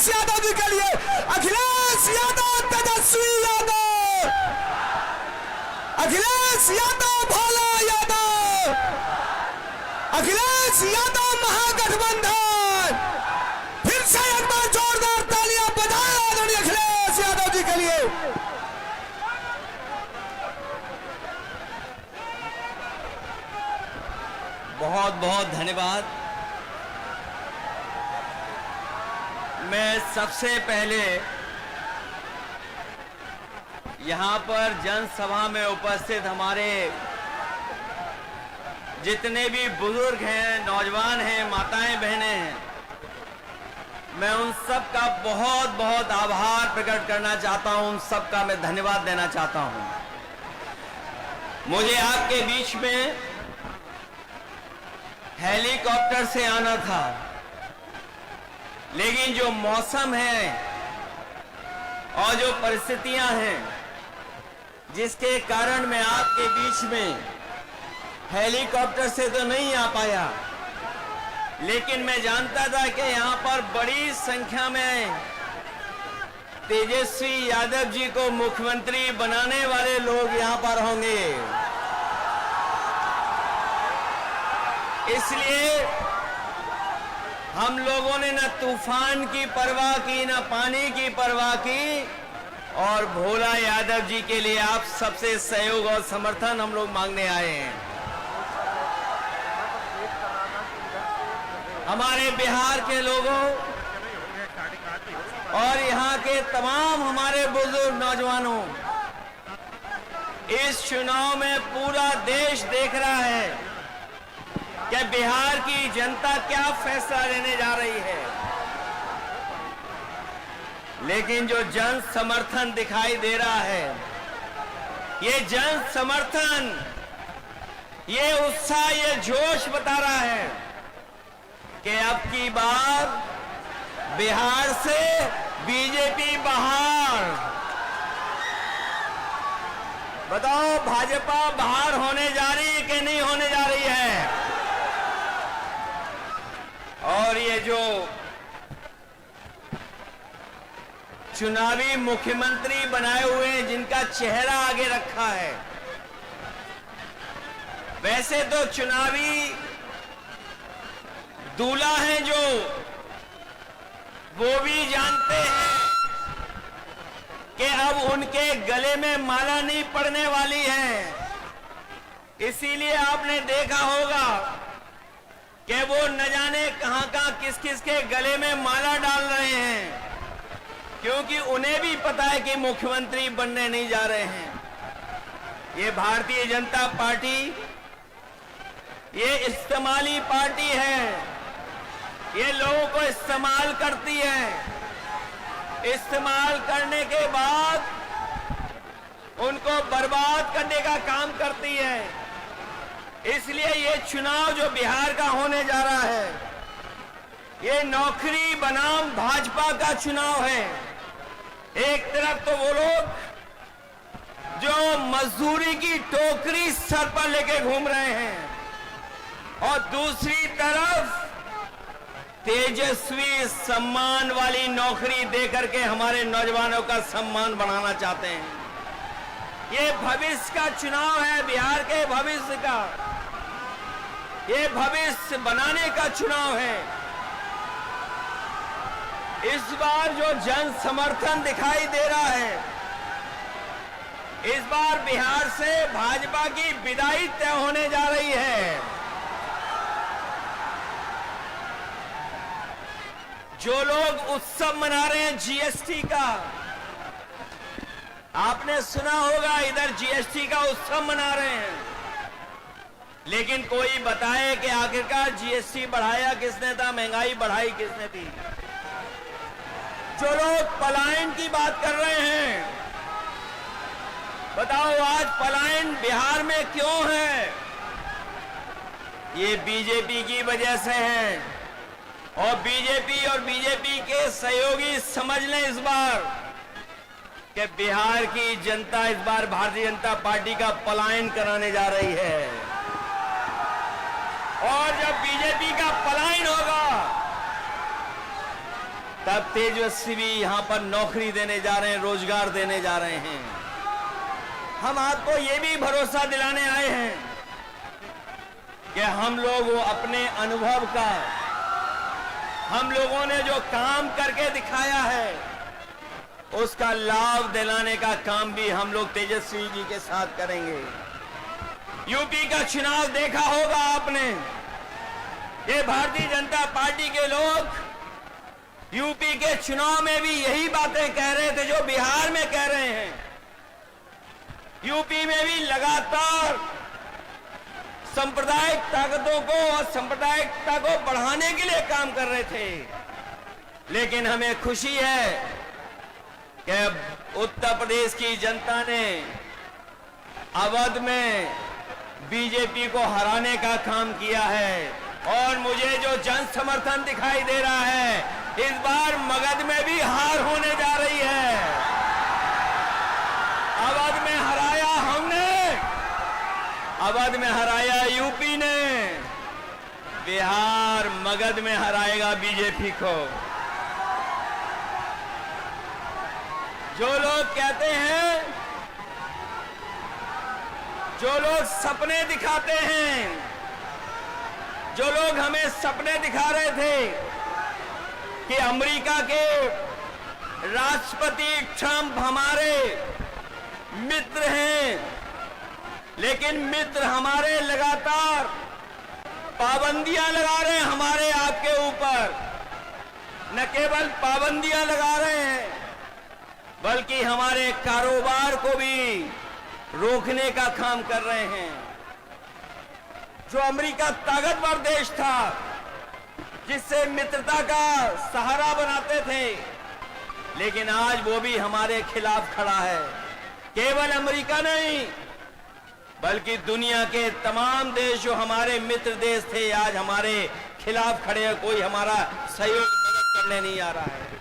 अखिलेश यादव जी के लिए, अखिलेश यादव, तेजस्वी यादव, अखिलेश यादव, भोला यादव, अखिलेश यादव महागठबंधन। फिर से एक बार जोरदार तालियां बजाएं आदरणीय अखिलेश यादव जी के लिए। बहुत बहुत धन्यवाद। मैं सबसे पहले यहाँ पर जनसभा में उपस्थित हमारे जितने भी बुजुर्ग हैं, नौजवान हैं, माताएं, बहनें हैं, मैं उन सब का बहुत बहुत आभार प्रकट करना चाहता हूं। उन सब का मैं धन्यवाद देना चाहता हूं। मुझे आपके बीच में हेलीकॉप्टर से आना था, लेकिन जो मौसम है और जो परिस्थितियां हैं, जिसके कारण मैं आपके बीच में हेलीकॉप्टर से तो नहीं आ पाया, लेकिन मैं जानता था कि यहां पर बड़ी संख्या में तेजस्वी यादव जी को मुख्यमंत्री बनाने वाले लोग यहां पर होंगे। इसलिए हम लोगों ने न तूफान की परवाह की, न पानी की परवाह की, और भोला यादव जी के लिए आप सबसे सहयोग और समर्थन हम लोग मांगने आए हैं। हमारे बिहार के लोगों और यहाँ के तमाम हमारे बुजुर्ग नौजवानों, इस चुनाव में पूरा देश देख रहा है कि बिहार की जनता क्या फैसला लेने जा रही है। लेकिन जो जन समर्थन दिखाई दे रहा है, ये जन समर्थन, ये उत्साह, ये जोश बता रहा है कि अब की बार बिहार से बीजेपी बाहर। बताओ, भाजपा बाहर होने जा रही है कि नहीं होने जा रही है? और ये जो चुनावी मुख्यमंत्री बनाए हुए हैं, जिनका चेहरा आगे रखा है, वैसे तो चुनावी दूल्हा हैं जो, वो भी जानते हैं कि अब उनके गले में माला नहीं पड़ने वाली है। इसीलिए आपने देखा होगा कि वो न जाने कहां किस किस के गले में माला डाल रहे हैं, क्योंकि उन्हें भी पता है कि मुख्यमंत्री बनने नहीं जा रहे हैं। ये भारतीय जनता पार्टी, ये इस्तेमाली पार्टी है। ये लोगों को इस्तेमाल करती है। इस्तेमाल करने के बाद उनको बर्बाद करने का काम करती है। इसलिए ये चुनाव जो बिहार का होने जा रहा है, ये नौकरी बनाम भाजपा का चुनाव है। एक तरफ तो वो लोग जो मजदूरी की टोकरी सर पर लेके घूम रहे हैं, और दूसरी तरफ तेजस्वी सम्मान वाली नौकरी देकर के हमारे नौजवानों का सम्मान बढ़ाना चाहते हैं। ये भविष्य का चुनाव है, बिहार के भविष्य का। ये भविष्य बनाने का चुनाव है। इस बार जो जन समर्थन दिखाई दे रहा है, इस बार बिहार से भाजपा की विदाई तय होने जा रही है। जो लोग उत्सव मना रहे हैं जीएसटी का, आपने सुना होगा, इधर जीएसटी का उत्सव मना रहे हैं, लेकिन कोई बताए कि आखिरकार जीएसटी बढ़ाया किसने था, महंगाई बढ़ाई किसने थी? जो लोग पलायन की बात कर रहे हैं, बताओ आज पलायन बिहार में क्यों है? ये बीजेपी की वजह से है। और बीजेपी के सहयोगी समझ लें इस बार कि बिहार की जनता इस बार भारतीय जनता पार्टी का पलायन कराने जा रही है। और जब बीजेपी का पलायन होगा तब तेजस्वी भी यहां पर नौकरी देने जा रहे हैं, रोजगार देने जा रहे हैं। हम आपको ये भी भरोसा दिलाने आए हैं कि हम लोग अपने अनुभव का, हम लोगों ने जो काम करके दिखाया है, उसका लाभ दिलाने का काम भी हम लोग तेजस्वी जी के साथ करेंगे। यूपी का चुनाव देखा होगा आपने। ये भारतीय जनता पार्टी के लोग यूपी के चुनाव में भी यही बातें कह रहे थे जो बिहार में कह रहे हैं। यूपी में भी लगातार सांप्रदायिक ताकतों को और सांप्रदायिकता को बढ़ाने के लिए काम कर रहे थे। लेकिन हमें खुशी है कि उत्तर प्रदेश की जनता ने अवध में बीजेपी को हराने का काम किया है। और मुझे जो जन समर्थन दिखाई दे रहा है, इस बार मगध में भी हार होने जा रही है। अवध में हराया हमने, अवध में हराया यूपी ने, बिहार मगध में हराएगा बीजेपी को। जो लोग कहते हैं, जो लोग सपने दिखाते हैं, जो लोग हमें सपने दिखा रहे थे कि अमेरिका के राष्ट्रपति ट्रंप हमारे मित्र हैं, लेकिन मित्र हमारे लगातार पाबंदियां लगा रहे हैं हमारे आपके ऊपर। न केवल पाबंदियां लगा रहे हैं, बल्कि हमारे कारोबार को भी रोकने का काम कर रहे हैं। जो अमेरिका ताकतवर देश था, जिससे मित्रता का सहारा बनाते थे, लेकिन आज वो भी हमारे खिलाफ खड़ा है। केवल अमेरिका नहीं, बल्कि दुनिया के तमाम देश जो हमारे मित्र देश थे, आज हमारे खिलाफ खड़े हैं। कोई हमारा सहयोग मदद करने नहीं आ रहा है।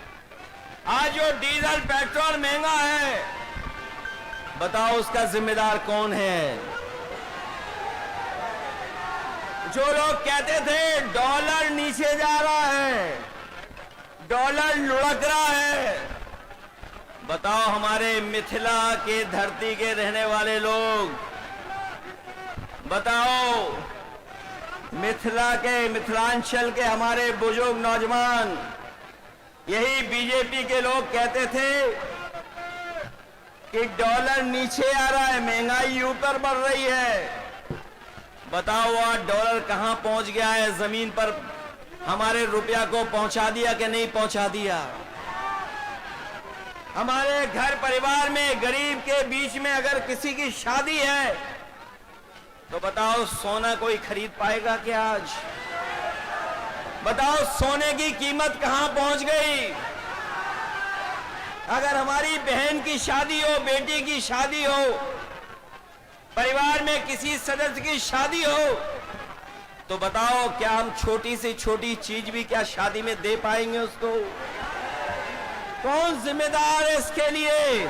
आज जो डीजल पेट्रोल महंगा है, बताओ उसका जिम्मेदार कौन है? जो लोग कहते थे डॉलर नीचे जा रहा है, डॉलर लुढ़क रहा है, बताओ हमारे मिथिला के धरती के रहने वाले लोग, बताओ मिथिला के, मिथिलांचल के हमारे बुजुर्ग नौजवान, यही बीजेपी के लोग कहते थे कि डॉलर नीचे आ रहा है, महंगाई ऊपर बढ़ रही है। बताओ आज डॉलर कहां पहुंच गया है? जमीन पर हमारे रुपया को पहुंचा दिया कि नहीं पहुंचा दिया? हमारे घर परिवार में गरीब के बीच में अगर किसी की शादी है, तो बताओ सोना कोई खरीद पाएगा क्या आज? बताओ सोने की कीमत कहां पहुंच गई? अगर हमारी बहन की शादी हो, बेटी की शादी हो, परिवार में किसी सदस्य की शादी हो, तो बताओ क्या हम छोटी से छोटी चीज भी क्या शादी में दे पाएंगे उसको? कौन जिम्मेदार है इसके लिए?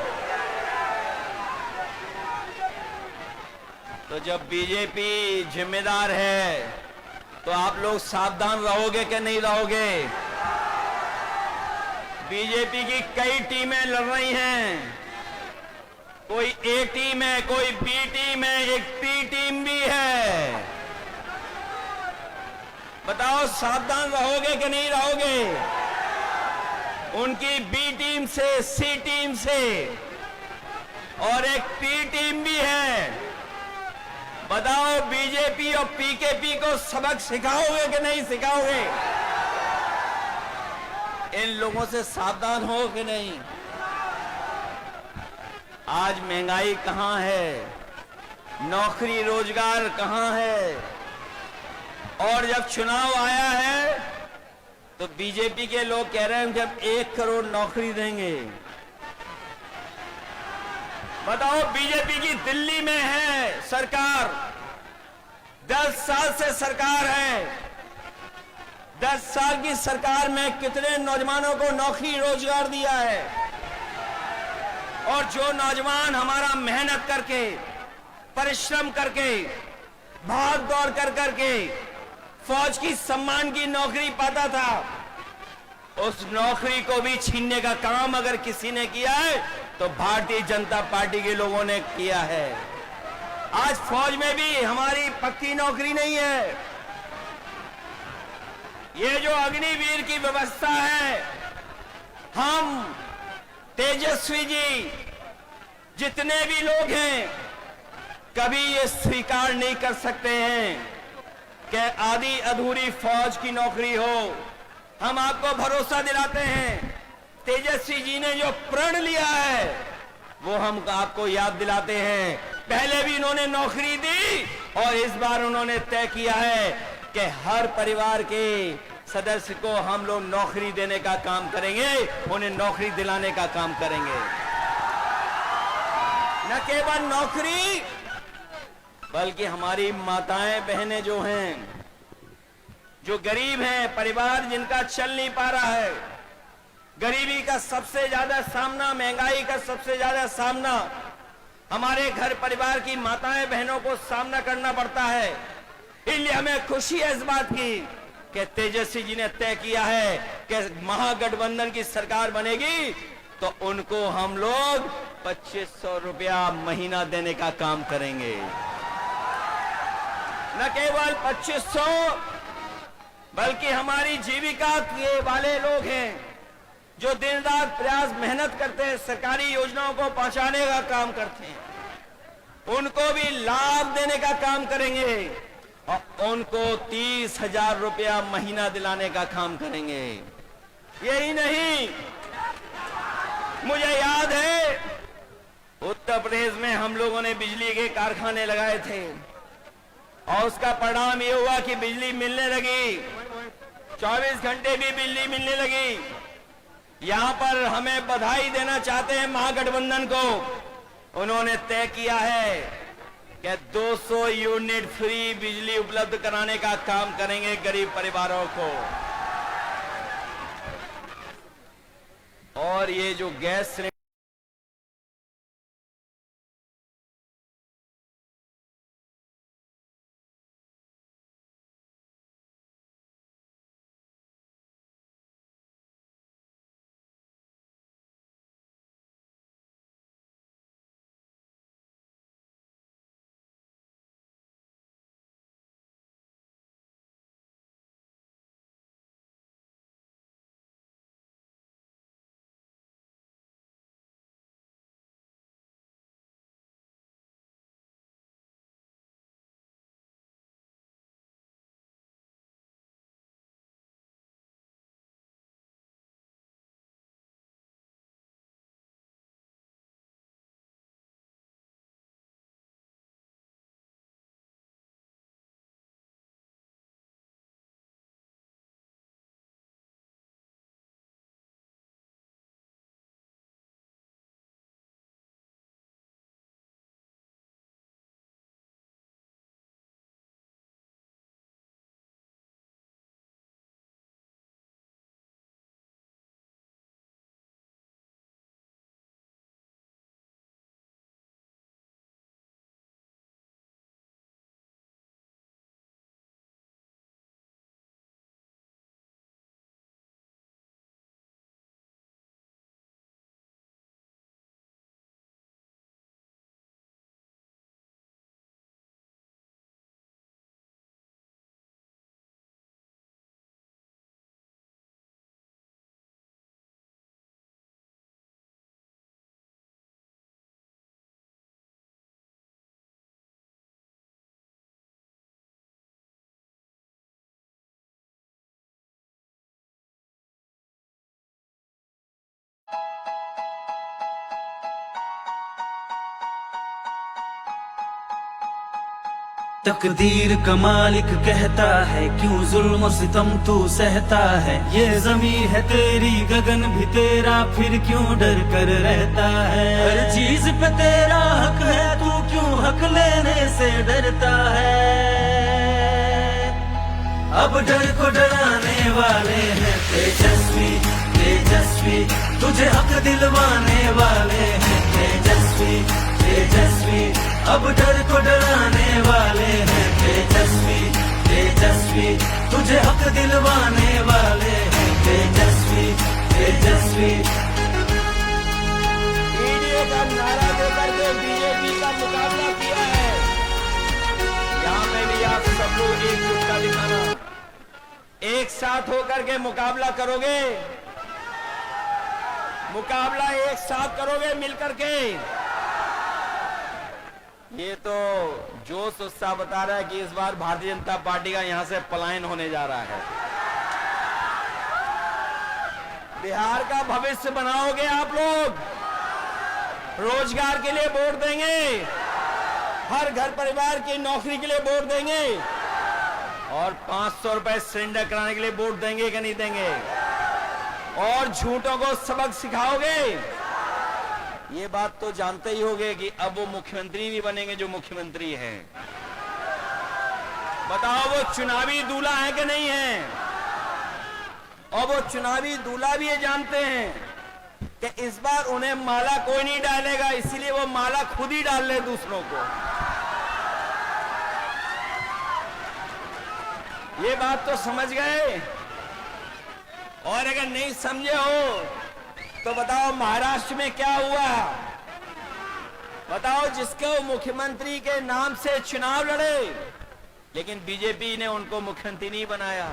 तो जब बीजेपी जिम्मेदार है, तो आप लोग सावधान रहोगे कि नहीं रहोगे? बीजेपी की कई टीमें लड़ रही हैं। कोई ए टीम है, कोई बी टीम है, एक पी टीम भी है। बताओ सावधान रहोगे कि नहीं रहोगे? उनकी बी टीम से, सी टीम से, और एक पी टीम भी है। बताओ बीजेपी और पीकेपी को सबक सिखाओगे कि नहीं सिखाओगे? इन लोगों से सावधान हो कि नहीं? आज महंगाई कहां है? नौकरी रोजगार कहां है? और जब चुनाव आया है, तो बीजेपी के लोग कह रहे हैं जब 1 करोड़ नौकरी देंगे। बताओ बीजेपी की दिल्ली में है सरकार, 10 साल से सरकार है। 10 साल की सरकार में कितने नौजवानों को नौकरी रोजगार दिया है? और जो नौजवान हमारा मेहनत करके, परिश्रम करके, भाग दौड़ कर करके फौज की सम्मान की नौकरी पाता था, उस नौकरी को भी छीनने का काम अगर किसी ने किया है तो भारतीय जनता पार्टी के लोगों ने किया है। आज फौज में भी हमारी पक्की नौकरी नहीं है। ये जो अग्निवीर की व्यवस्था है, हम तेजस्वी जी जितने भी लोग हैं कभी ये स्वीकार नहीं कर सकते हैं कि आधी अधूरी फौज की नौकरी हो। हम आपको भरोसा दिलाते हैं, तेजस्वी जी ने जो प्रण लिया है वो हम आपको याद दिलाते हैं। पहले भी इन्होंने नौकरी दी और इस बार उन्होंने तय किया है कि हर परिवार के सदस्य को हम लोग नौकरी देने का काम करेंगे, उन्हें नौकरी दिलाने का काम करेंगे। न केवल नौकरी बल्कि हमारी माताएं बहनें जो हैं, जो गरीब हैं, परिवार जिनका चल नहीं पा रहा है, गरीबी का सबसे ज्यादा सामना, महंगाई का सबसे ज्यादा सामना हमारे घर परिवार की माताएं बहनों को सामना करना पड़ता है। इसलिए हमें खुशी है इस बात की कि तेजस्वी जी ने तय किया है कि महागठबंधन की सरकार बनेगी तो उनको हम लोग 2500 रुपया महीना देने का काम करेंगे। न केवल 2500 बल्कि हमारी जीविका के वाले लोग हैं जो दिन रात प्रयास मेहनत करते हैं, सरकारी योजनाओं को पहुंचाने का काम करते हैं, उनको भी लाभ देने का काम करेंगे और उनको 30,000 रुपया महीना दिलाने का काम करेंगे। यही नहीं, मुझे याद है उत्तर प्रदेश में हम लोगों ने बिजली के कारखाने लगाए थे और उसका परिणाम ये हुआ कि बिजली मिलने लगी, 24 घंटे भी बिजली मिलने लगी। यहां पर हमें बधाई देना चाहते हैं महागठबंधन को, उन्होंने तय किया है कि 200 यूनिट फ्री बिजली उपलब्ध कराने का काम करेंगे गरीब परिवारों को। और ये जो गैस तकदीर का मालिक कहता है क्यों जुल्म सितम तू सहता है। ये ज़मीं है तेरी गगन भी तेरा फिर क्यों डर कर रहता है। हर चीज पे तेरा हक है तू क्यों हक लेने से डरता है। अब डर को डराने वाले हैं तेजस्वी तेजस्वी, तुझे हक दिलवाने वाले हैं तेजस्वी तेजस्वी। अब डर को डराने वाले हैं तेजस्वी तेजस्वी, तुझे हक दिलवाने वाले हैं तेजस्वी तेजस्वी। ईडीए का नारा देकर के बीजेपी का मुकाबला किया है। यहाँ में भी आप सब लोग एकजुटता दिखाना, एक साथ होकर के मुकाबला करोगे, मुकाबला एक साथ करोगे मिलकर के। ये तो जोश उत्साह बता रहा है कि इस बार भारतीय जनता पार्टी का यहां से पलायन होने जा रहा है। बिहार का भविष्य बनाओगे आप लोग, रोजगार के लिए वोट देंगे, हर घर परिवार की नौकरी के लिए वोट देंगे और 500 रुपए सिलेंडर कराने के लिए वोट देंगे कि नहीं देंगे? और झूठों को सबक सिखाओगे। ये बात तो जानते ही होंगे कि अब वो मुख्यमंत्री भी बनेंगे जो मुख्यमंत्री हैं। बताओ वो चुनावी दूल्हा है कि नहीं है? और वो चुनावी दूल्हा भी ये जानते हैं कि इस बार उन्हें माला कोई नहीं डालेगा, इसीलिए वो माला खुद ही डाल ले दूसरों को। ये बात तो समझ गए। और अगर नहीं समझे हो तो बताओ महाराष्ट्र में क्या हुआ? बताओ, जिसको मुख्यमंत्री के नाम से चुनाव लड़े लेकिन बीजेपी ने उनको मुख्यमंत्री नहीं बनाया,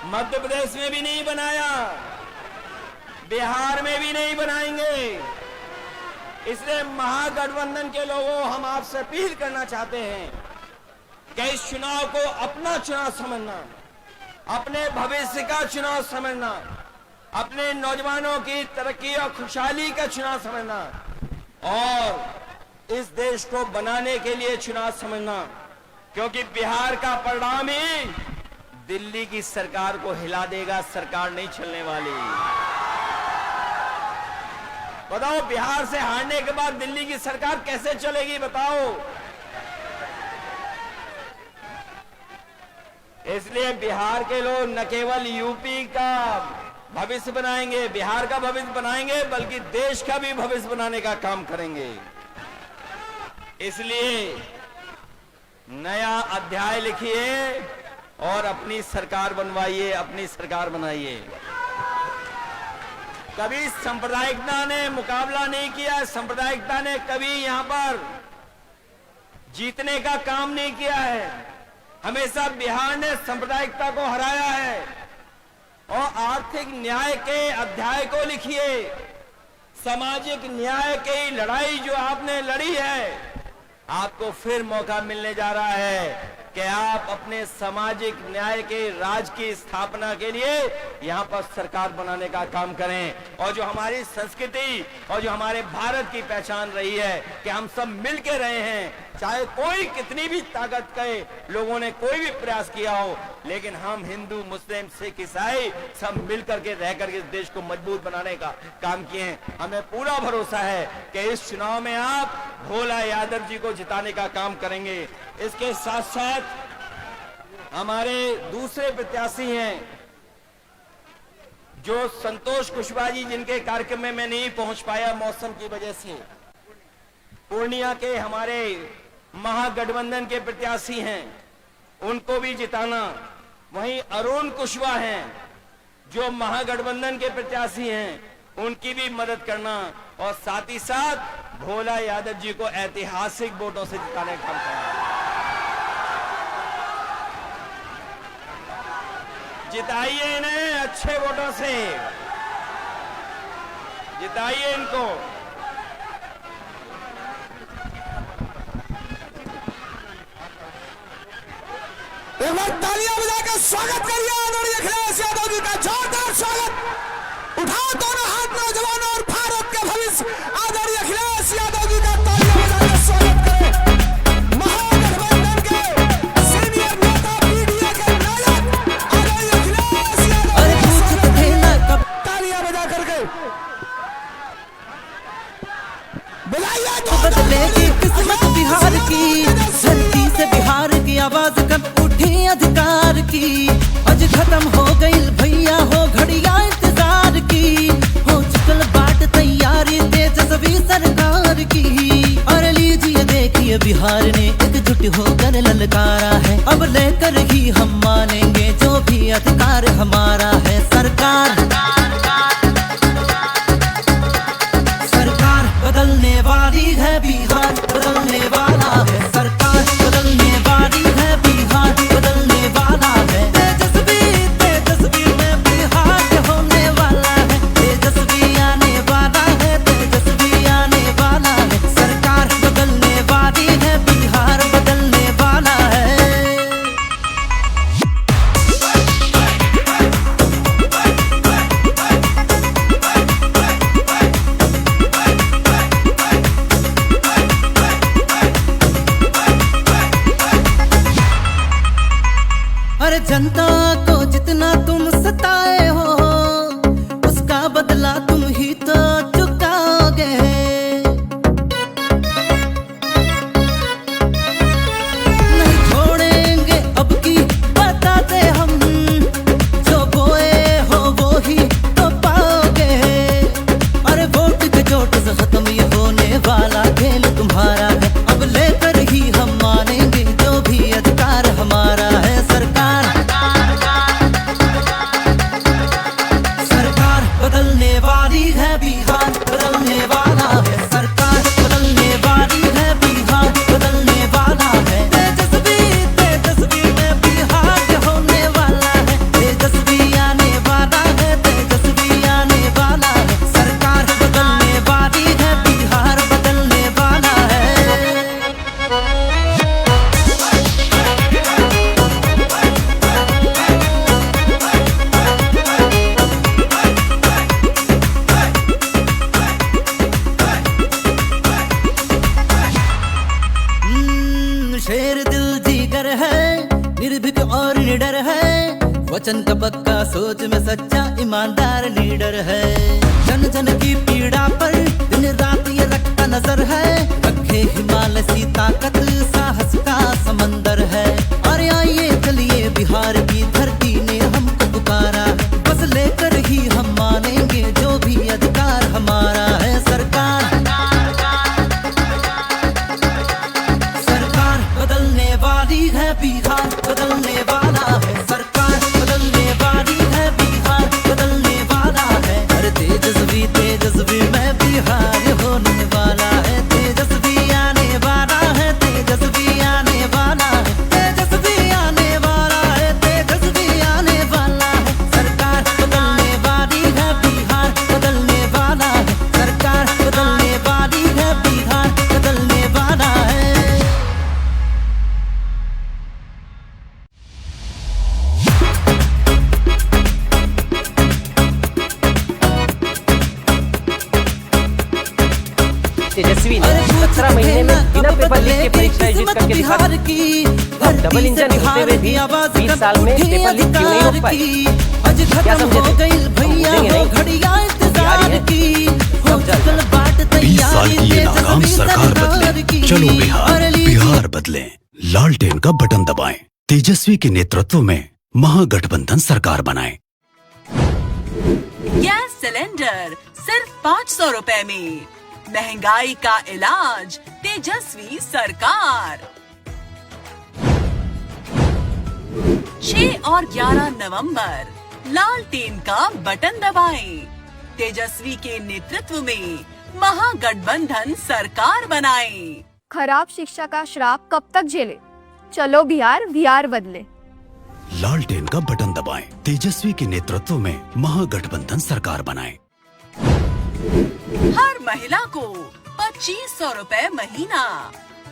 मध्य प्रदेश में भी नहीं बनाया, बिहार में भी नहीं बनाएंगे। इसलिए महागठबंधन के लोगों, हम आपसे अपील करना चाहते हैं कि इस चुनाव को अपना चुनाव समझना, अपने भविष्य का चुनाव समझना, अपने नौजवानों की तरक्की और खुशहाली का चुनाव समझना और इस देश को बनाने के लिए चुनाव समझना। क्योंकि बिहार का परिणाम ही दिल्ली की सरकार को हिला देगा, सरकार नहीं चलने वाली। बताओ, बिहार से हारने के बाद दिल्ली की सरकार कैसे चलेगी? बताओ। इसलिए बिहार के लोग न केवल यूपी का भविष्य बनाएंगे, बिहार का भविष्य बनाएंगे, बल्कि देश का भी भविष्य बनाने का काम करेंगे। इसलिए नया अध्याय लिखिए और अपनी सरकार बनवाइए, अपनी सरकार बनाइए। कभी सांप्रदायिकता ने मुकाबला नहीं किया, सांप्रदायिकता ने कभी यहां पर जीतने का काम नहीं किया है। हमेशा बिहार ने सांप्रदायिकता को हराया है। और आर्थिक न्याय के अध्याय को लिखिए, सामाजिक न्याय की लड़ाई जो आपने लड़ी है, आपको फिर मौका मिलने जा रहा है कि आप अपने सामाजिक न्याय के राज की स्थापना के लिए यहां पर सरकार बनाने का काम करें। और जो हमारी संस्कृति और जो हमारे भारत की पहचान रही है कि हम सब मिल के रहे हैं, चाहे कोई कितनी भी ताकत के लोगों ने कोई भी प्रयास किया हो, लेकिन हम हिंदू, मुस्लिम, सिख, ईसाई सब मिल करके रह करके इस देश को मजबूत बनाने का काम किए हैं। हमें पूरा भरोसा है कि इस चुनाव में आप भोला यादव जी को जिताने का काम करेंगे। इसके साथ साथ हमारे दूसरे प्रत्याशी हैं जो संतोष कुशवाहा जी, जिनके कार्यक्रम में मैं नहीं पहुंच पाया मौसम की वजह से। पूर्णिया के हमारे महागठबंधन के प्रत्याशी हैं, उनको भी जिताना। वहीं अरुण कुशवाहा हैं जो महागठबंधन के प्रत्याशी हैं, उनकी भी मदद करना और साथ ही साथ भोला यादव जी को ऐतिहासिक वोटों से जिताने का काम करना। जिताइए इन्हें अच्छे वोटों से, जिताइए इनको। एक बार तालियां बजाकर स्वागत करिए आदरणीय अखिलेश यादव जी का, जोरदार स्वागत। उठाओ दोनों हाथ नौजवानों और भारत के भविष्य आदरणीय अखिलेश यादव जी का, तालियां बजाकर स्वागत करें। महागठबंधन के सीनियर नेता, मीडिया के नायक आदरणीय अखिलेश यादव जी का तालियां बजा करके बुलाइए। बदलेगी किस्मत बिहार की, धरती से बिहार की आवाज कब उठी अधिकार की। आज खत्म हो गई भैया हो घड़िया इंतजार की, हो चुकल बाट तैयारी तेजस्वी सरकार की। और लीजिए देखिए बिहार ने एकजुट होकर ललकारा है, अब लेकर ही हम मानेंगे जो भी अधिकार हमारा है। सरकार बदला तुम ही तो चुकाओगे। नहीं छोड़ेंगे अब की बताते हम, जो बोए हो वो ही तो पाओगे। अरे वोट के चोट से खत्म ये होने वाला खेल तुम्हारा है, अब लेकर ही हम मानेंगे जो भी अधिकार हमारा है। सरकार बदलने वाली है, बिहार बदलने वाला है। सरकार बदलने वाली है, बिहार बदलने वाला है। तेजस्वी तेजस्वी में बिहार होने वाला है, तेजस्वी आने वाला है, तेजस्वी आने वाला है। सरकार बदलने वाली है, बिहार बदलने वाला है। शेर दिल जीगर है, निर्भीक और निडर है, वचन का पक्का सोच में सच्चा ईमानदार लीडर है। जन जन की पीड़ा पर दिन रात ये रखता नजर है, रखे हिमालय सी ताकत साहस का समंदर है। और आइए चलिए बिहार की धरती ने हमको पुकारा है, बस लेकर ही हम मानेंगे जो भी अधिकार हमारा है। सरकार बदलने वाली है, बिहार बदलने वाला है। सरकार बदलने वाली है, बिहार बदलने वाला है। अरे तेजस्वी तेजस्वी में बिहार होने वाला है, तेजस्वी आने वाला है, तेजस्वी आने वाला है, तेजस्वी आने वाला है, तेजस्वी आने वाला है। सरकार बदलने वाली है, बिहार बदलने वाला है। सरकार बदलने वाली है, बिहार बदलने वाला है। तेजस्वी ने 17 महीने में बिना पेपर लीक के परीक्षा आयोजित करके दिखा दी। अब डबल इंजन होते हुए भी 20 साल में पेपर लीक क्यों नहीं हो पाए? क्या समझे थे? समझेंगे नहीं। बिहारी है, सब जल्द। 20 साल की ये नाकाम सरकार बदले, चलो बिहार बिहार बदले। लालटेन का बटन दबाएं, तेजस्वी के नेतृत्व में महागठबंधन सरकार बनाएं। गैस सिलेंडर सिर्फ 500 रुपए में, महंगाई का इलाज तेजस्वी सरकार। 6 और 11 नवंबर लालटेन का बटन दबाएं, तेजस्वी के नेतृत्व में महागठबंधन सरकार बनाएं। खराब शिक्षा का श्राप कब तक झेले, चलो बिहार बिहार बदले। लालटेन का बटन दबाएं, तेजस्वी के नेतृत्व में महागठबंधन सरकार बनाएं। हर महिला को 2500 रुपए महीना,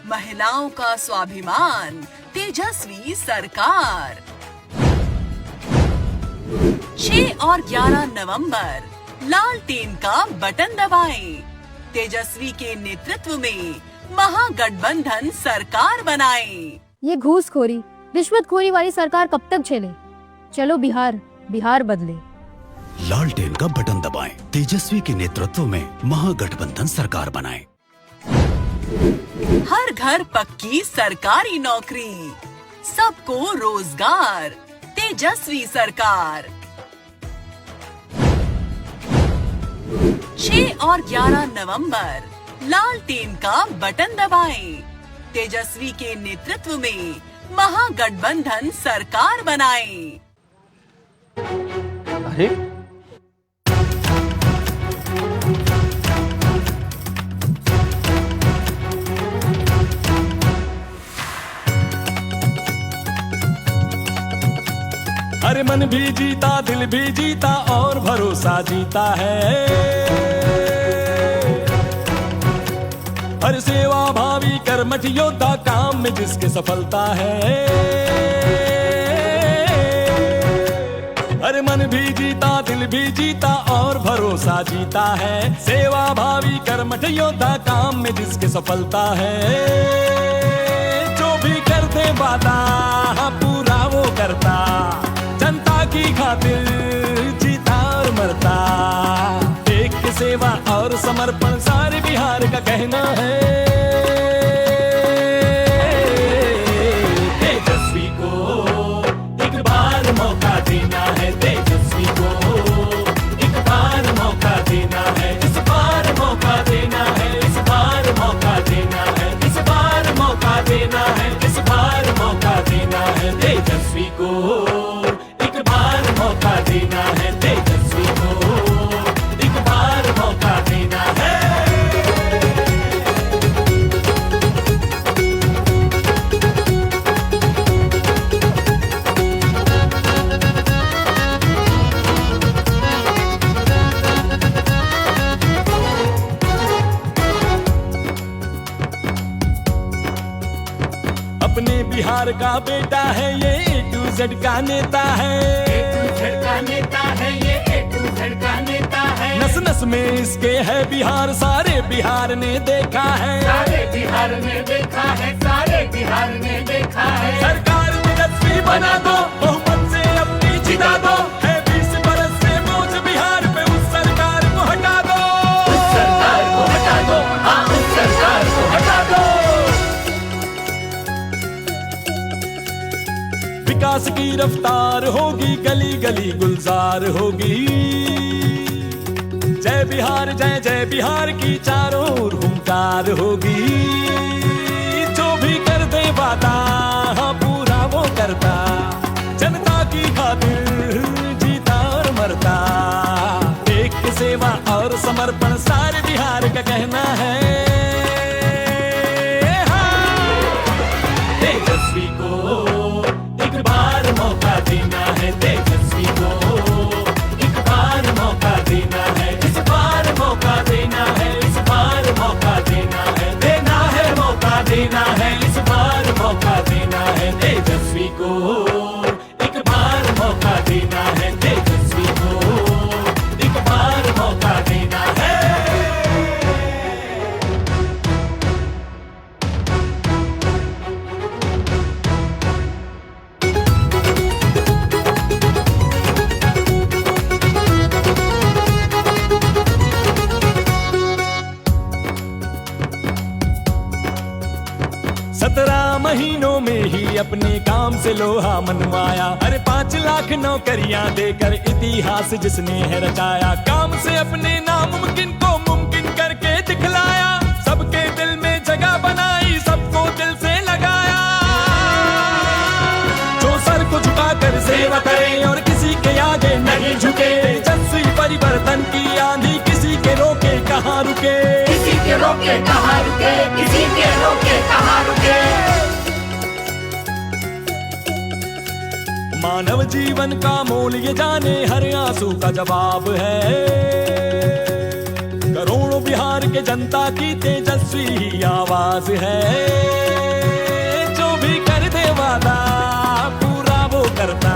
महिलाओं का स्वाभिमान तेजस्वी सरकार। 6 और 11 नवंबर लालटेन का बटन दबाएं, तेजस्वी के नेतृत्व में महागठबंधन सरकार बनाएं। ये घूसखोरी रिश्वतखोरी वाली सरकार कब तक झेले, चलो बिहार बिहार बदले। लालटेन का बटन दबाएं, तेजस्वी के नेतृत्व में महागठबंधन सरकार बनाएं। हर घर पक्की सरकारी नौकरी, सबको रोजगार तेजस्वी सरकार। 6 और 11 नवंबर लालटेन का बटन दबाएं, तेजस्वी के नेतृत्व में महागठबंधन सरकार बनाएं। अरे अरे मन भी जीता दिल भी जीता और भरोसा जीता है। अरे सेवा भावी कर्मठ योद्धा काम में जिसके सफलता है। अरे मन भी जीता दिल भी जीता और भरोसा जीता है। सेवा भावी कर्मठ योद्धा काम में जिसके सफलता है। जो भी करते वादा पूरा वो करता, जनता की खातिर जीता और मरता। सेवा और समर्पण सारे बिहार का कहना है। तेजस्वी को एक बार मौका देना है, तेजस्वी को एक बार मौका देना है, इस बार मौका देना है, इस बार मौका देना है, इस बार मौका देना है, इस बार मौका देना है। तेजस्वी को एक बार मौका देना है, तेजस्वी को एक बार मौका देना है। अपने बिहार का बेटा है ये, A to Z का नेता है, A to Z का नेता है ये, A to Z का नेता है। नस नस में इसके है बिहार, सारे बिहार ने देखा है, सारे बिहार ने देखा है, सारे बिहार ने देखा है। सरकार तेजस्वी बना दो, बहुमत से अपनी जिता दो, है 20 बरस से बोझ बिहार पे, उस सरकार को हटा दो, उस सरकार को हटा दो, हाँ उस सरकार को हटा दो। विकास की रफ्तार होगी, गली गली गुलजार होगी। जय बिहार जय जय बिहार की चारों ओर हुंकार होगी। जो भी कर दे वादा हाँ पूरा वो करता, जनता की खातिर जीता और मरता। एक सेवा और समर्पण सारे बिहार का कहना है। तेजस्वी को एक बार मौका देना है, तेजस्वी को एक बार मौका देना है, इस बार मौका देना है, इस बार मौका देना है, देना है मौका देना है, इस बार मौका देना है। तेजस्वी को एक बार मौका देना है, तेजस्वी को एक बार मौका देना है। महीनों में ही अपने काम से लोहा मनवाया, अरे 5 लाख नौकरियां देकर इतिहास जिसने है रचाया। काम से अपने नामुमकिन को मुमकिन करके दिखलाया, सबके दिल में जगह बनाई, सबको दिल से लगाया। जो सर को झुकाकर सेवा करे और किसी के आगे नहीं झुके, तेजस्वी परिवर्तन की आंधी किसी के रोके कहाँ रुके, किसी के रोके कहाँ रुके, किसी के रोके कहाँ रुके। मानव जीवन का मोल ये जाने, हर आंसू का जवाब है। करोड़ों बिहार के जनता की तेजस्वी ही आवाज है। जो भी कर दे वादा पूरा वो करता,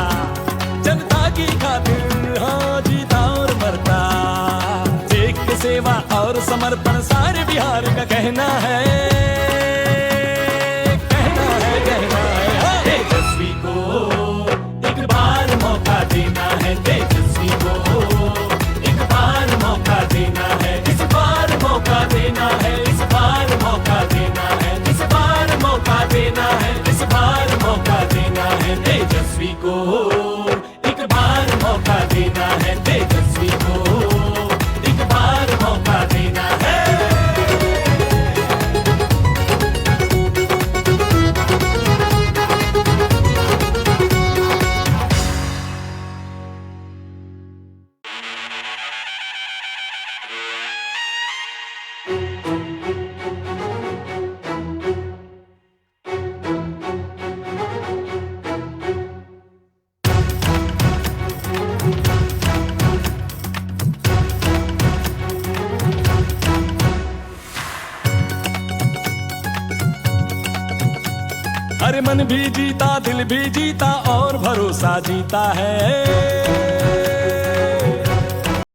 जनता की खातिर हाँ जीता और मरता। एक सेवा और समर्पण सारे बिहार का कहना है, कहना है, कहना है। हाँ। तेजस्वी को एक बार मौका देना है, तेजस्वी को एक बार मौका देना है, इस बार मौका देना है, इस बार मौका देना है, इस बार मौका देना है, इस बार मौका देना है। तेजस्वी को एक बार मौका देना है, तेजस्वी को एक बार मौका देना है। अरे मन भी जीता, दिल भी जीता और भरोसा जीता है।